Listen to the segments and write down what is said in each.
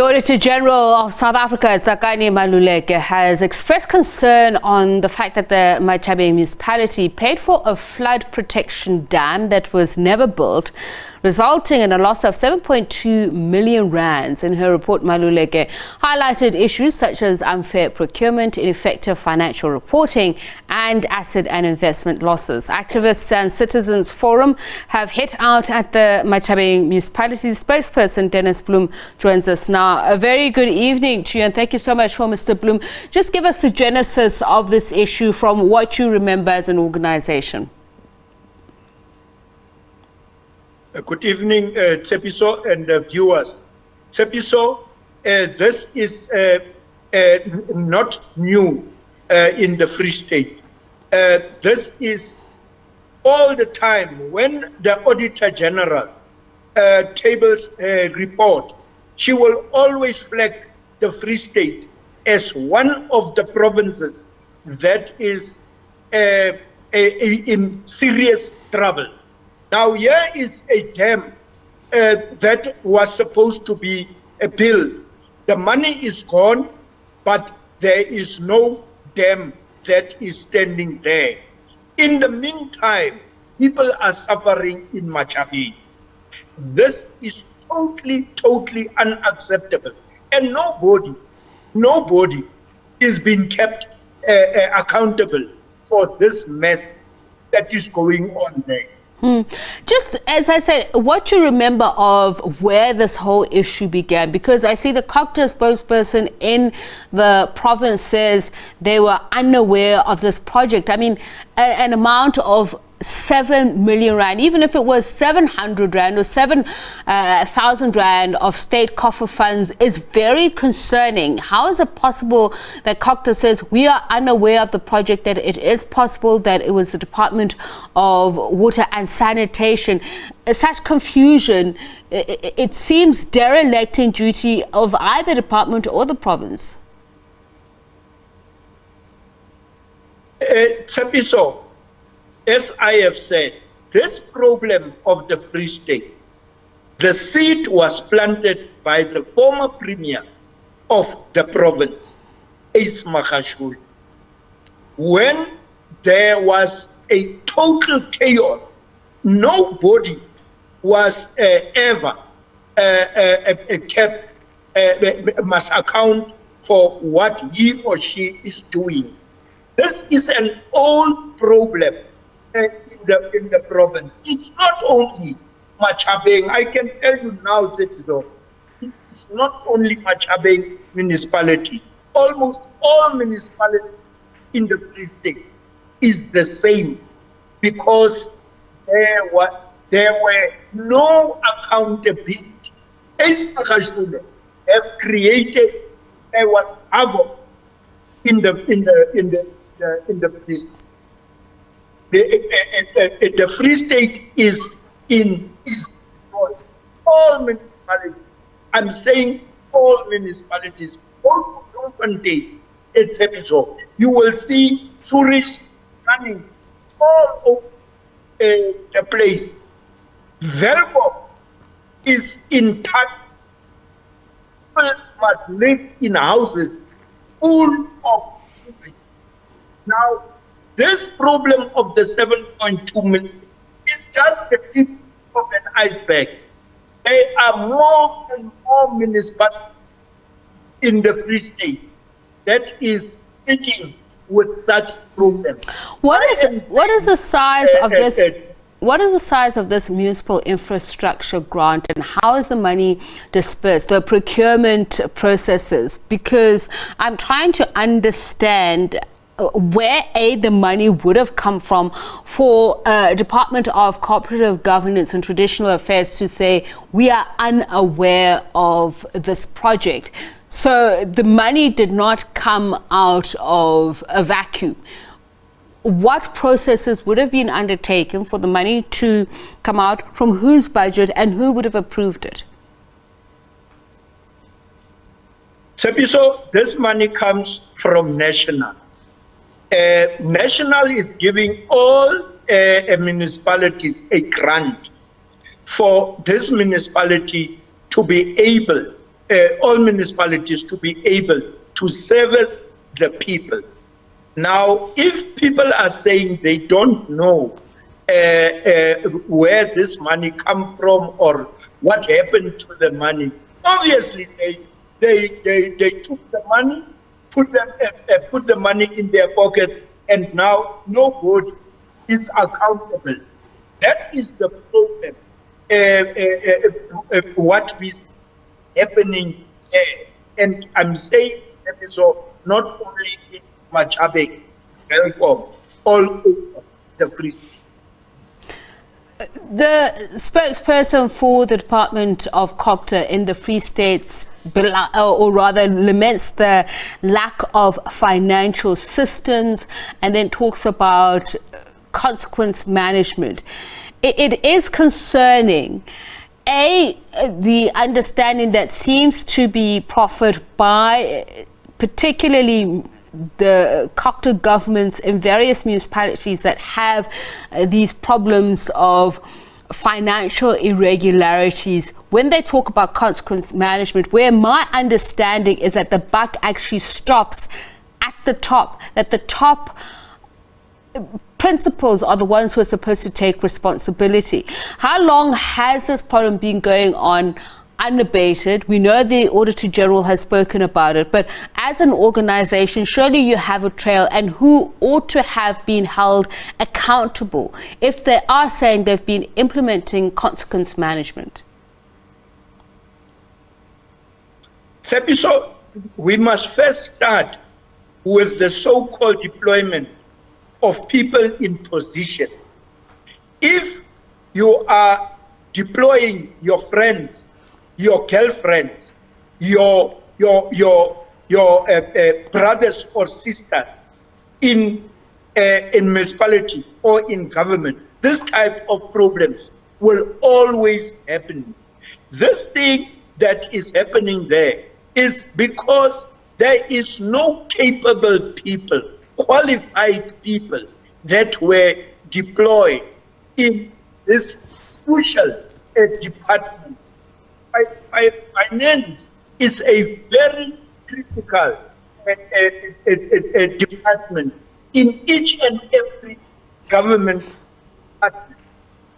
The Auditor-General of South Africa, Tsakani Maluleke, has expressed concern on the fact that the Matjhabeng Municipality paid for a flood protection dam that was never built, resulting in a loss of 7.2 million rands. In her report, Maluleke highlighted issues such as unfair procurement, ineffective financial reporting, and asset and investment losses. Activists and Citizens Forum have hit out at the Matjhabeng Municipality. Spokesperson Dennis Bloem joins us now. A very good evening to you, and thank you so much for Mr. Bloem. Just give us the genesis of this issue from what you remember as an organization. Good evening, Tsepiso and viewers. Tsepiso, this is not new in the Free State. This is all the time when the Auditor-General tables a report, she will always flag the Free State as one of the provinces that is in serious trouble. Now, here is a dam that was supposed to be built. The money is gone, but there is no dam that is standing there. In the meantime, people are suffering in Matjhabeng. This is totally unacceptable. And nobody is being kept accountable for this mess that is going on there. Just as I said, what you remember of where this whole issue began, because I see the COGTA spokesperson in the province says they were unaware of this project. I mean, an amount of 7 million rand, even if it was 700 rand or 7,000 rand of state coffer funds, is very concerning. How is it possible that COGTA says we are unaware of the project, that it is possible that it was the Department of Water and Sanitation? Such confusion, it seems derelict in duty of either department or the province. Tsepiso, as I have said, this problem of the Free State, the seed was planted by the former premier of the province, Ace Magashule, when there was a total chaos. Nobody was ever must account for what he or she is doing. This is an old problem in the province. It's not only Matjhabeng. I can tell you now, Tsepiso, it's not only Matjhabeng Municipality. Almost all municipalities in the Free State is the same, because there were no accountability. Ace Magashule has created, there was havoc in the Free State. The Free State is all municipalities. I'm saying all municipalities, all Bloemfontein, etc. You will see sewage running all over the place. Velbo is in touch. People must live in houses full of sewage. Now, this problem of the 7.2 million is just the tip of an iceberg. There are more and more municipalities in the Free State that is sitting with such problems. What is the size of this? What is the size of this municipal infrastructure grant, and how is the money dispersed, the procurement processes? Because I'm trying to understand where the money would have come from for Department of Cooperative Governance and Traditional Affairs to say we are unaware of this project. So the money did not come out of a vacuum. What processes would have been undertaken for the money to come out, from whose budget, and who would have approved it? So this money comes from National. National is giving all municipalities a grant for this municipality to be able all municipalities to be able to service the people. Now, if people are saying they don't know where this money come from or what happened to the money, obviously they took the money, put the money in their pockets, and now nobody is accountable. That is the problem. What is happening here, and I'm saying so not only in Matjhabeng, welcome all over the Free State. The spokesperson for the Department of COGTA in the Free State, or rather laments the lack of financial assistance and then talks about consequence management. It is concerning, the understanding that seems to be proffered by particularly the COGTA governments in various municipalities that have these problems of financial irregularities. When they talk about consequence management, where my understanding is that the buck actually stops at the top, that the top principals are the ones who are supposed to take responsibility. How long has this problem been going on unabated? We know the Auditor-General has spoken about it, but as an organization, surely you have a trail, and who ought to have been held accountable if they are saying they've been implementing consequence management? So we must first start with the so-called deployment of people in positions. If you are deploying your friends, your girlfriends, your brothers or sisters in municipality or in government, this type of problems will always happen. This thing that is happening there is because there is no capable people, qualified people that were deployed in this crucial department. Finance is a very critical department in each and every government department.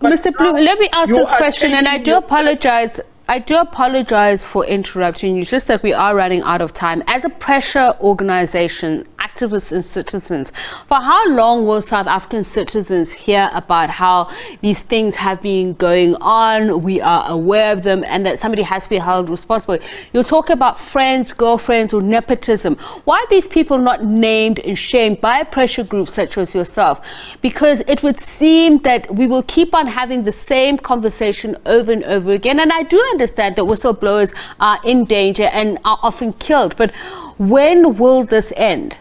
Mr. Bloem, let me ask this question, and I do apologize. I do apologize for interrupting you, just that we are running out of time. As a pressure organization, activists and citizens, for how long will South African citizens hear about how these things have been going on, we are aware of them, and that somebody has to be held responsible? You'll talk about friends, girlfriends, or nepotism. Why are these people not named and shamed by a pressure group such as yourself? Because it would seem that we will keep on having the same conversation over and over again, and I do understand that whistleblowers are in danger and are often killed, but when will this end?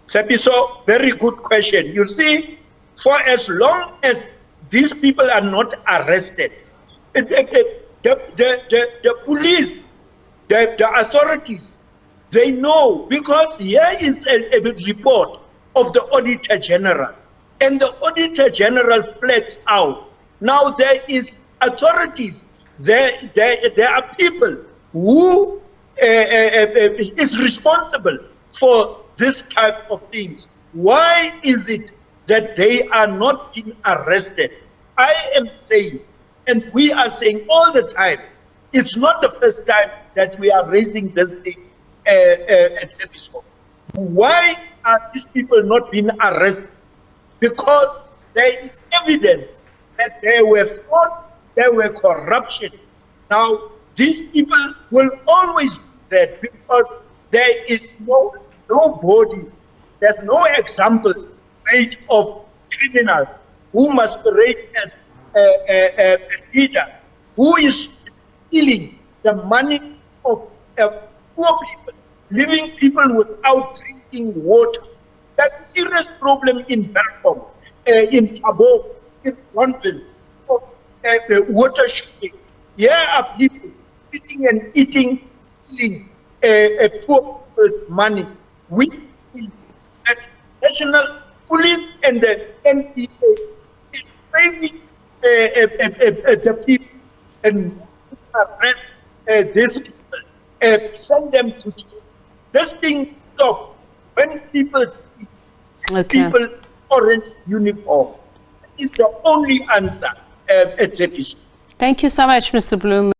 Sepiso, very good question. You see, for as long as these people are not arrested, the police, the authorities, they know, because here is a report of the Auditor-General, and the Auditor-General flags out. Now there is authorities, there are people who is responsible for this type of things. Why is it that they are not being arrested? I am saying, and we are saying all the time, it's not the first time that we are raising this thing at SABC. Why are these people not being arrested? Because there is evidence that there were fraud, there were corruption. Now, these people will always do that because there is nobody, there's no examples made of criminals who masquerade as leaders, who is stealing the money of poor people, leaving people without drinking water. That's a serious problem in Belgium, in Tabo, in Gonville, of water shortage. Here are people sitting and eating, stealing poor people's money. We feel that National Police and the NPA is paying the people, and arrest these people, send them to jail. This thing stop when people see people orange uniform. That is the only answer at this issue. Thank you so much, Mr. Bloem.